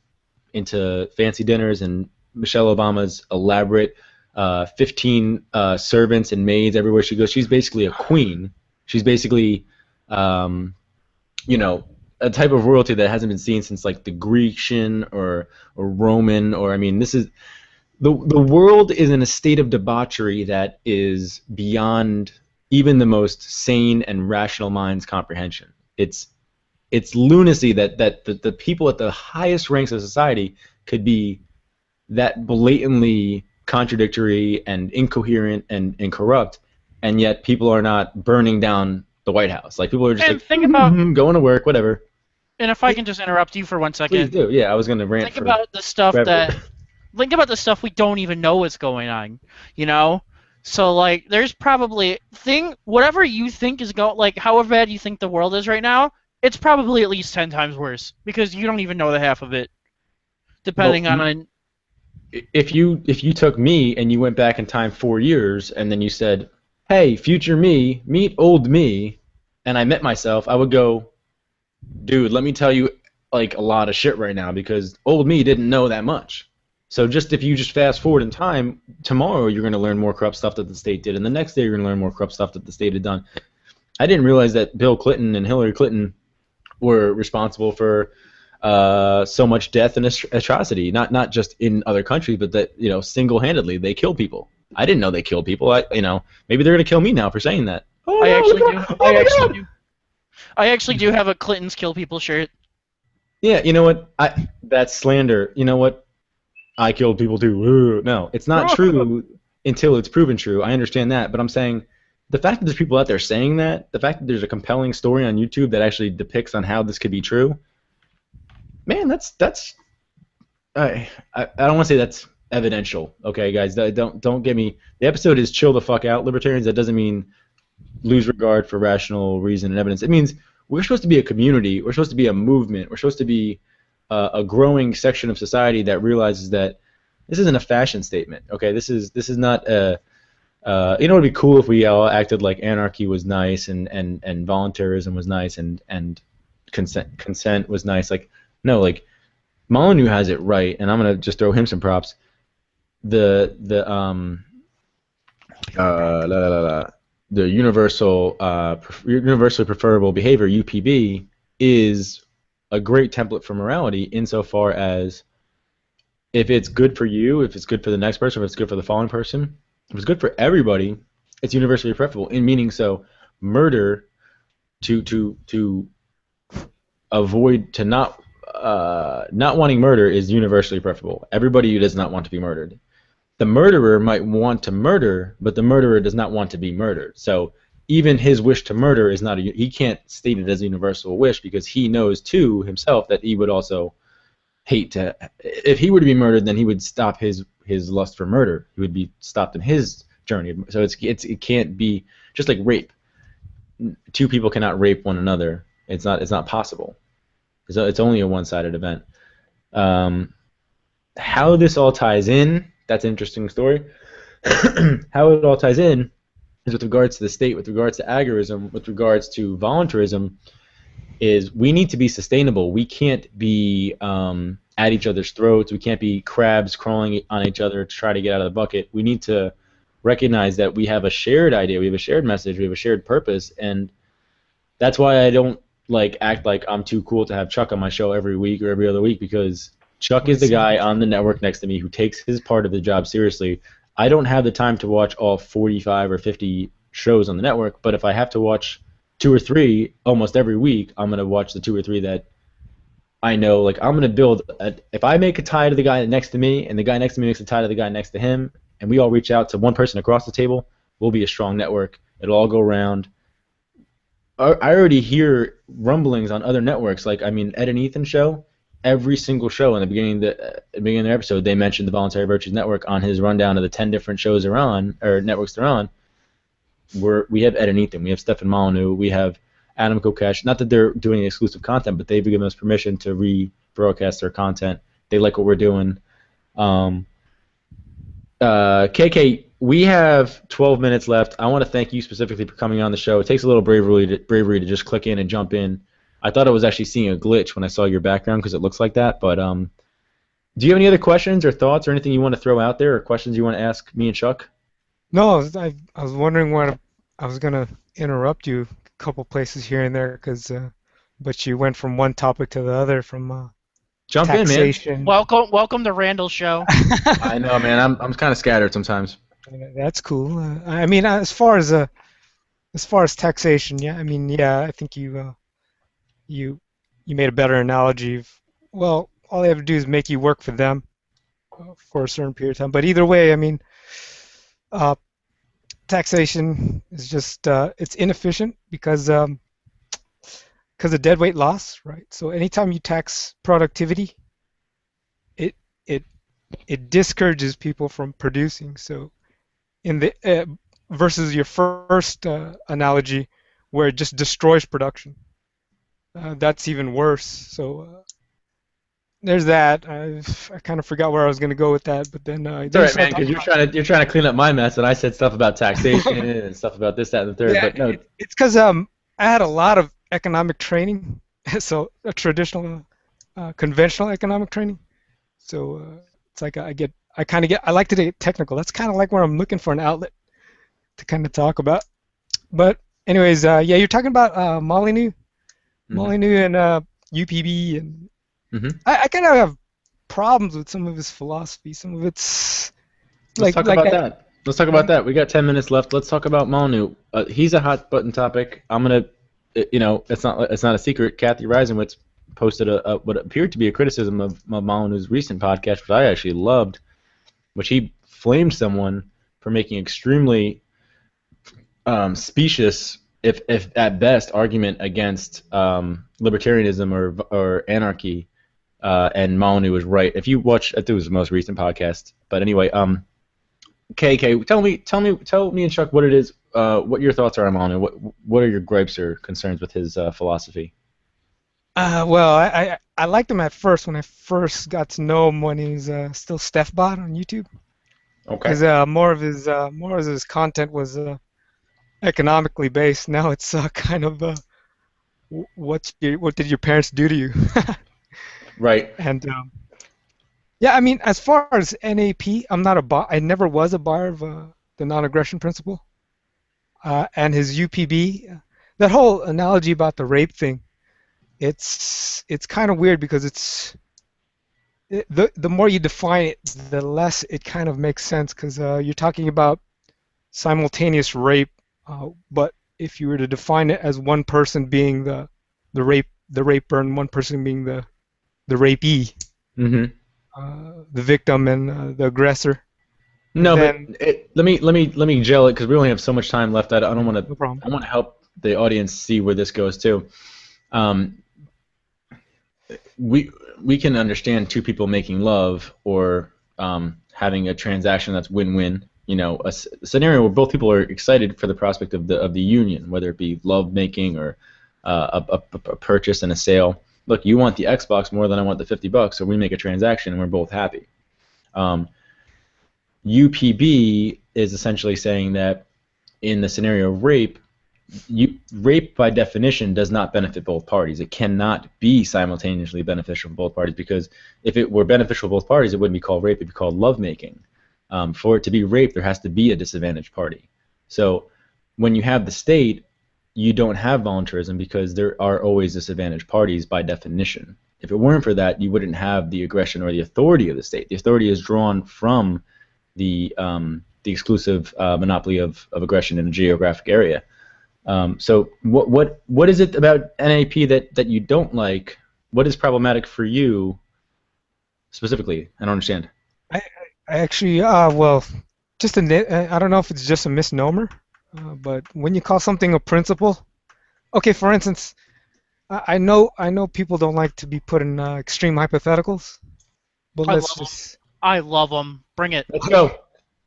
into fancy dinners and Michelle Obama's elaborate 15 servants and maids everywhere she goes. She's basically a queen. She's basically, a type of royalty that hasn't been seen since like the Grecian or Roman, or I mean, this is the world is in a state of debauchery that is beyond even the most sane and rational mind's comprehension. It's lunacy that the people at the highest ranks of society could be that blatantly contradictory and incoherent and corrupt, and yet people are not burning down the White House. Like, people are just And like, think about, going to work, whatever. and if I can just interrupt you for 1 Please second, do. Yeah, I was going to rant think for about the stuff forever. think about the stuff we don't even know is going on, So like, there's probably whatever you think is like however bad you think the world is right now, it's probably at least 10 times worse because you don't even know the half of it, depending Well, on. if you took me and you went back in time 4 years and then you said, hey, future me, meet old me, and I met myself, I would go, dude, let me tell you like a lot of shit right now, because old me didn't know that much. So if you just fast forward in time, tomorrow you're going to learn more corrupt stuff that the state did, and the next day you're going to learn more corrupt stuff that the state had done. I didn't realize that Bill Clinton and Hillary Clinton were responsible for so much death and atrocity, not just in other countries, but that single-handedly they kill people. I didn't know they killed people. Maybe they're going to kill me now for saying that. Oh, I no, actually look do. at- I oh my actually God! do. I actually do have a Clinton's kill people shirt. Yeah, you know what? That's slander. You know what? I killed people too. Ooh, no, it's not true until it's proven true. I understand that, but I'm saying the fact that there's people out there saying that, the fact that there's a compelling story on YouTube that actually depicts on how this could be true, man, that's I don't want to say that's evidential. Okay, guys, don't get me. The episode is chill the fuck out, libertarians. That doesn't mean lose regard for rational reason and evidence. It means we're supposed to be a community. We're supposed to be a movement. We're supposed to be a growing section of society that realizes that this isn't a fashion statement. Okay, this is not a. It'd be cool if we all acted like anarchy was nice and voluntarism was nice and consent was nice. Like, no, like Molyneux has it right, and I'm gonna just throw him some props. The the universally preferable behavior (UPB) is a great template for morality insofar as if it's good for you, if it's good for the next person, if it's good for the following person, if it's good for everybody, it's universally preferable. In meaning, so murder to avoid to not wanting murder is universally preferable. Everybody does not want to be murdered. The murderer might want to murder, but the murderer does not want to be murdered. So even his wish to murder is not he can't state it as a universal wish, because he knows too himself that he would also hate to. If he were to be murdered, then he would stop his lust for murder. He would be stopped in his journey. So it can't be just like rape. Two people cannot rape one another. It's not possible. So it's only a one-sided event. Um, how this all ties in, that's an interesting story. How it all ties in is with regards to the state, with regards to agorism, with regards to voluntarism, is we need to be sustainable. We can't be at each other's throats. We can't be crabs crawling on each other to try to get out of the bucket. We need to recognize that we have a shared idea, we have a shared message, we have a shared purpose, and that's why I don't like act like I'm too cool to have Chuck on my show every week or every other week, because Chuck I is the see. guy on the network next to me who takes his part of the job seriously. I don't have the time to watch all 45 or 50 shows on the network, but if I have to watch two or three almost every week, I'm going to watch the two or three that I know. Like, I'm going to build if I make a tie to the guy next to me and the guy next to me makes a tie to the guy next to him, and we all reach out to one person across the table, we'll be a strong network. It'll all go around. I already hear rumblings on other networks. Like, I mean, Ed and Ethan show, every single show in the beginning of the episode, they mentioned the Voluntary Virtues Network on his rundown of the 10 different shows they're on, or networks they're on. We have Ed and Ethan, we have Stefan Molyneux, we have Adam Kokesh. Not that they're doing exclusive content, but they've given us permission to rebroadcast their content. They like what we're doing. Um, KK, we have 12 minutes left. I want to thank you specifically for coming on the show. It takes a little bravery to just click in and jump in. I thought I was actually seeing a glitch when I saw your background because it looks like that. But do you have any other questions or thoughts or anything you want to throw out there or questions you want to ask me and Chuck? No, I was wondering what I was gonna interrupt you a couple places here and there, but you went from one topic to the other, from Jump in, man. taxation. Welcome to Randall's show. I know, man. I'm kind of scattered sometimes. That's cool. I mean, as far as taxation, yeah. I mean, yeah. I think you you made a better analogy of, well, all they have to do is make you work for them for a certain period of time. But either way, I mean, uh, taxation is just it's inefficient because of deadweight loss, right? So anytime you tax productivity, it it it discourages people from producing. So in the versus your first analogy, where it just destroys production, that's even worse. So there's that. I kind of forgot where I was going to go with that, but then It's all then you right, man, started because talking you're trying to clean up my mess, and I said stuff about taxation about. and stuff about this, that, and the third. Yeah, But no, it's because I had a lot of economic training, so a traditional, conventional economic training. So it's like I like to get technical. That's kind of like where I'm looking for an outlet to kind of talk about. But anyways, yeah, you're talking about hmm Molyneux and UPB, and hmm I kind of have problems with some of his philosophy. Some of it's let's like talk like about I, that. Let's talk yeah. about that. We got 10 minutes left. Let's talk about Molyneux. He's a hot button topic. I'm gonna, it's not a secret. Kathy Reisenwitz posted what appeared to be a criticism of Molyneux's recent podcast, which I actually loved, which he flamed someone for making extremely specious, if at best, argument against libertarianism or anarchy. And Molyneux was right. If you watch, I think it was the most recent podcast. But anyway, KK, tell me and Chuck what it is. What your thoughts are on Molyneux. What are your gripes or concerns with his philosophy? Well, I liked him at first when I first got to know him when he was still StephBot on YouTube, Okay. because more of his content was economically based. Now it's kind of what did your parents do to you? Right. And yeah, I mean, as far as NAP, I never was a buyer of the non-aggression principle, and his UPB. That whole analogy about the rape thing, it's kind of weird because the more you define it, the less it kind of makes sense, because you're talking about simultaneous rape, but if you were to define it as one person being the raper, and one person being the rapee, hmm the victim and the aggressor, No, but then let me gel it because we only have so much time left. I don't want to. no problem. I want to help the audience see where this goes too. Um, we can understand two people making love or having a transaction that's win-win. A scenario where both people are excited for the prospect of the union, whether it be love making or a purchase and a sale. look, you want the Xbox more than I want the $50, so we make a transaction and we're both happy. UPB is essentially saying that in the scenario of rape, rape by definition does not benefit both parties. It cannot be simultaneously beneficial for both parties, because if it were beneficial for both parties, it wouldn't be called rape, it'd be called lovemaking. For it to be rape, there has to be a disadvantaged party. So when you have the state, you don't have voluntarism because there are always disadvantaged parties by definition. If it weren't for that, you wouldn't have the aggression or the authority of the state. The authority is drawn from the exclusive monopoly of aggression in a geographic area. So what is it about NAP that you don't like? What is problematic for you specifically? I don't understand. I actually, well, just I don't know if it's just a misnomer, but when you call something a principle, okay, for instance, I know people don't like to be put in extreme hypotheticals, but I let's love 'em. just. I love them. Bring it. Let's go.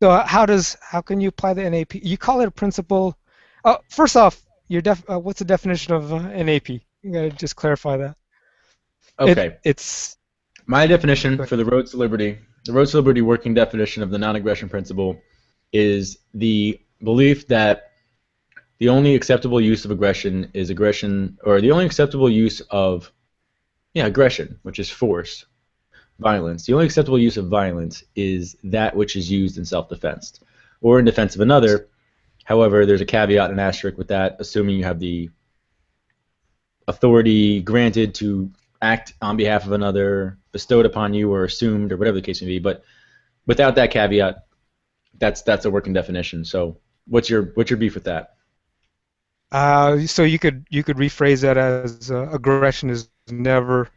So how can you apply the NAP? You call it a principle. First off, what's the definition of NAP? You gotta just clarify that. Okay. It's My definition for the Roads to Liberty, the Roads to Liberty working definition of the non-aggression principle, is the belief that the only acceptable use of aggression is aggression, or the only acceptable use of, aggression, which is force, violence. The only acceptable use of violence is that which is used in self-defense or in defense of another. However, there's a caveat and asterisk with that, assuming you have the authority granted to act on behalf of another, bestowed upon you, or assumed, or whatever the case may be. But without that caveat, that's a working definition. So what's your beef with that? So you could rephrase that as aggression is never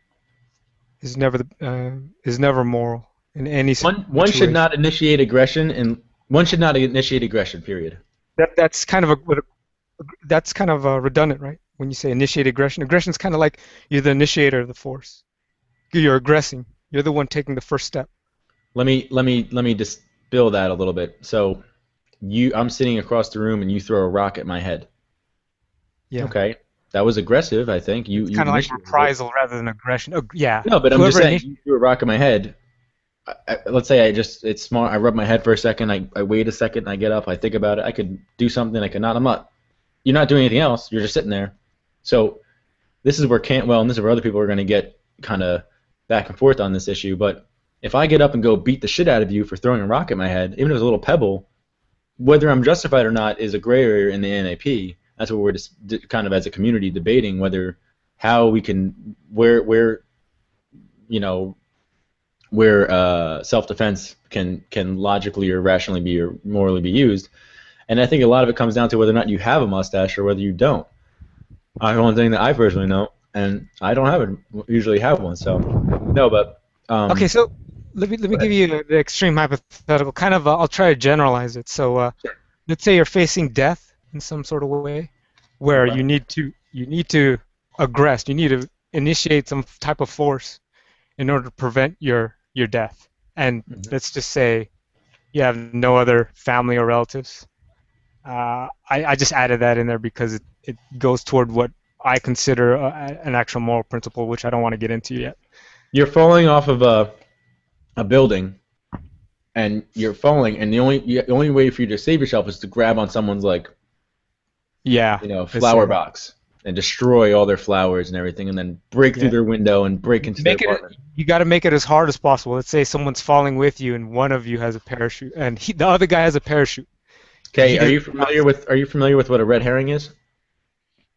moral in any situation. One should not initiate aggression, and one should not initiate aggression. Period. That's kind of redundant, right? When you say initiate aggression, aggression is kind of like you're the initiator of the force. You're aggressing. You're the one taking the first step. Let me distill that a little bit. So I'm sitting across the room and you throw a rock at my head. Yeah. Okay. That was aggressive, I think. You kind of like reprisal rather than aggression. Yeah. No, but I'm just saying, you threw a rock at my head. Let's say it's smart. I rub my head for a second. I wait a second. I get up. I think about it. I could do something. I could not. You're not doing anything else. You're just sitting there. So this is where Cantwell and this is where other people are going to get kind of back and forth on this issue. But if I get up and go beat the shit out of you for throwing a rock at my head, even if it's a little pebble, whether I'm justified or not is a gray area in the NAP. That's what we're just kind of as a community debating how we can where self-defense can logically or rationally be or morally be used. And I think a lot of it comes down to whether or not you have a mustache or whether you don't. The one thing that I personally know, and I don't usually have one, so no, but okay, so let me give you the extreme hypothetical. Kind of, I'll try to generalize it. So let's say you're facing death in some sort of way, where you need to aggress. You need to initiate some type of force in order to prevent your death. And let's just say you have no other family or relatives. I just added that in there because it goes toward what I consider an actual moral principle, which I don't want to get into yet. You're falling off of a building, and you're falling, and the only way for you to save yourself is to grab on someone's flower box and destroy all their flowers and everything, and then break through their window and break into their apartment. You got to make it as hard as possible. Let's say someone's falling with you, and one of you has a parachute, and the other guy has a parachute. Okay, are you familiar with what a red herring is?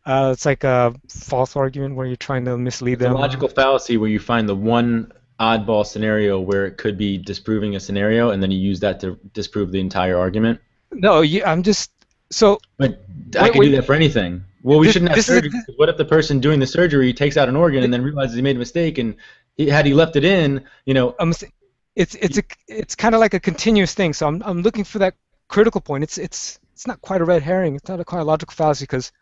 It's like a false argument where you're trying to mislead them. It's a logical fallacy where you find the one oddball scenario where it could be disproving a scenario, and then you use that to disprove the entire argument. No, I'm just so. But I could do that for anything. Well, we shouldn't have surgery. What if the person doing the surgery takes out an organ and then realizes he made a mistake, and had he left it in, It's kind of like a continuous thing. So I'm looking for that critical point. It's not quite a red herring. It's not quite a logical fallacy because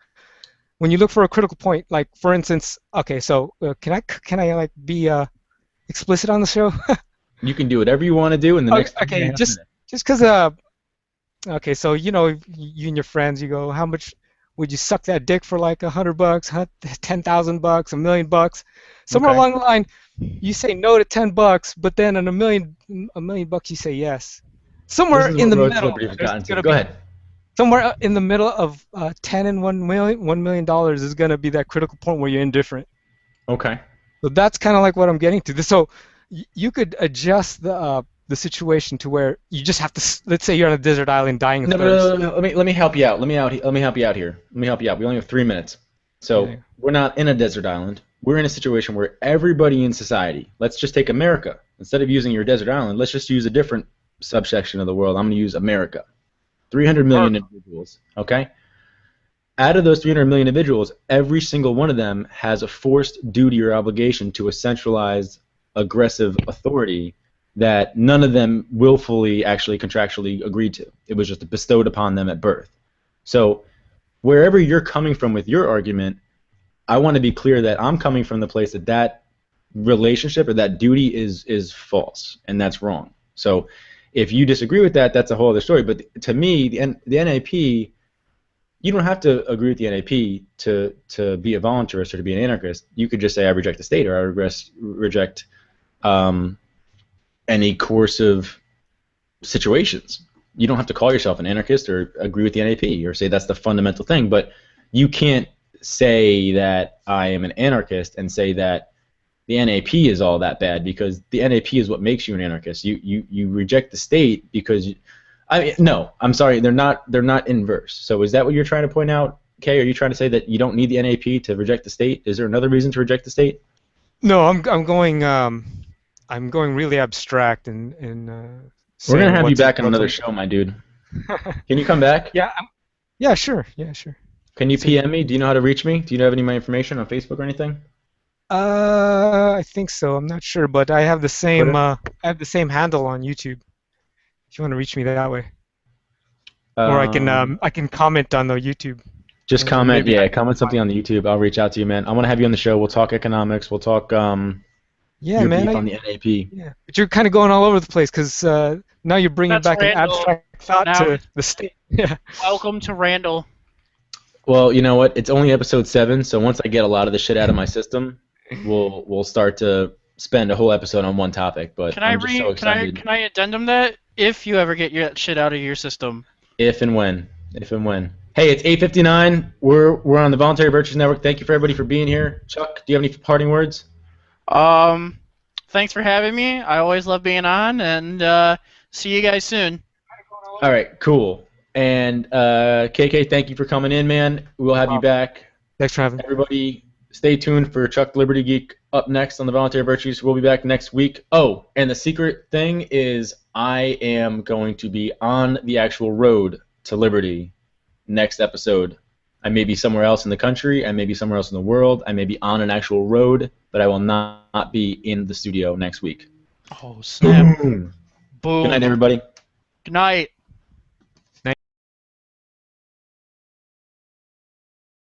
when you look for a critical point, like for instance, okay, so can I like be explicit on the show? You can do whatever you want to do in the next. Okay, just because okay, so you and your friends, you go, would you suck that dick for like $100, $10,000, $1,000,000? Somewhere Okay. along the line, you say no to $10, but then in $1,000,000 you say yes. This Somewhere is in what the Road to middle, Liberty has there's gotten to. gonna Go be ahead. somewhere in the middle of 10 and $1 million is gonna be that critical point where you're indifferent. Okay. So that's kind of like what I'm getting to. So you could adjust the situation to where you just have to. Let's say you're on a desert island dying of No, no, no, thirst. no, no. Let me help you out. Let me help you out here. Let me help you out. We only have 3 minutes. Yeah. So we're not in a desert island. We're in a situation where everybody in society. Let's just take America. Instead of using your desert island, let's just use a different subsection of the world. I'm going to use America. 300 million America. individuals. Okay. Out of those 300 million individuals, every single one of them has a forced duty or obligation to a centralized, aggressive authority that none of them willfully, actually contractually agreed to. It was just bestowed upon them at birth. So wherever you're coming from with your argument, I want to be clear that I'm coming from the place that that relationship or that duty is false and that's wrong. So if you disagree with that, that's a whole other story. But to me, the NAP, you don't have to agree with the NAP to be a voluntarist or to be an anarchist. You could just say I reject the state or I reject any coercive situations. You don't have to call yourself an anarchist or agree with the NAP or say that's the fundamental thing, but you can't say that I am an anarchist and say that the NAP is all that bad because the NAP is what makes you an anarchist. You reject the state because I mean, no, I'm sorry, they're not inverse. So is that what you're trying to point out, Kay? Are you trying to say that you don't need the NAP to reject the state? Is there another reason to reject the state? No, I'm going really abstract and We're gonna saying have you what's back on what's another on. show, my dude. Can you come back? Yeah, yeah, sure, yeah, sure. Can you So, PM me? Do you know how to reach me? Do you have any of my information on Facebook or anything? I think so. I'm not sure, but Twitter? I have the same handle on YouTube. If you want to reach me that way, or Um, I can comment on the YouTube, just and comment, maybe I yeah, can comment something find. on the YouTube. I'll reach out to you, man. I want to have you on the show. We'll talk economics. We'll talk Yeah, your man. beef on the NAP. Yeah, but you're kind of going all over the place because now you're bringing That's back an Randall. abstract thought Now, to the state. Yeah. welcome to Randall. Well, you know what? It's only episode 7, so once I get a lot of the shit out of my system, we'll start to spend a whole episode on one topic. But Can I I'm just so excited. can I addendum that if you ever get your shit out of your system? If and when. If and when. Hey, it's 8:59. We're on the Voluntary Virtues Network. Thank you for everybody for being here. Chuck, do you have any parting words? Um, thanks for having me. I always love being on, and see you guys soon. All right, cool. And KK, thank you for coming in, man. We'll have you back. Thanks for having me. Everybody, stay tuned for Chuck the Liberty Geek up next on the Voluntary Virtues. We'll be back next week. Oh, and the secret thing is I am going to be on the actual road to Liberty next episode. I may be somewhere else in the country. I may be somewhere else in the world. I may be on an actual road, but I will not be in the studio next week. Oh snap! Boom. Good night, Boom. everybody. Good night.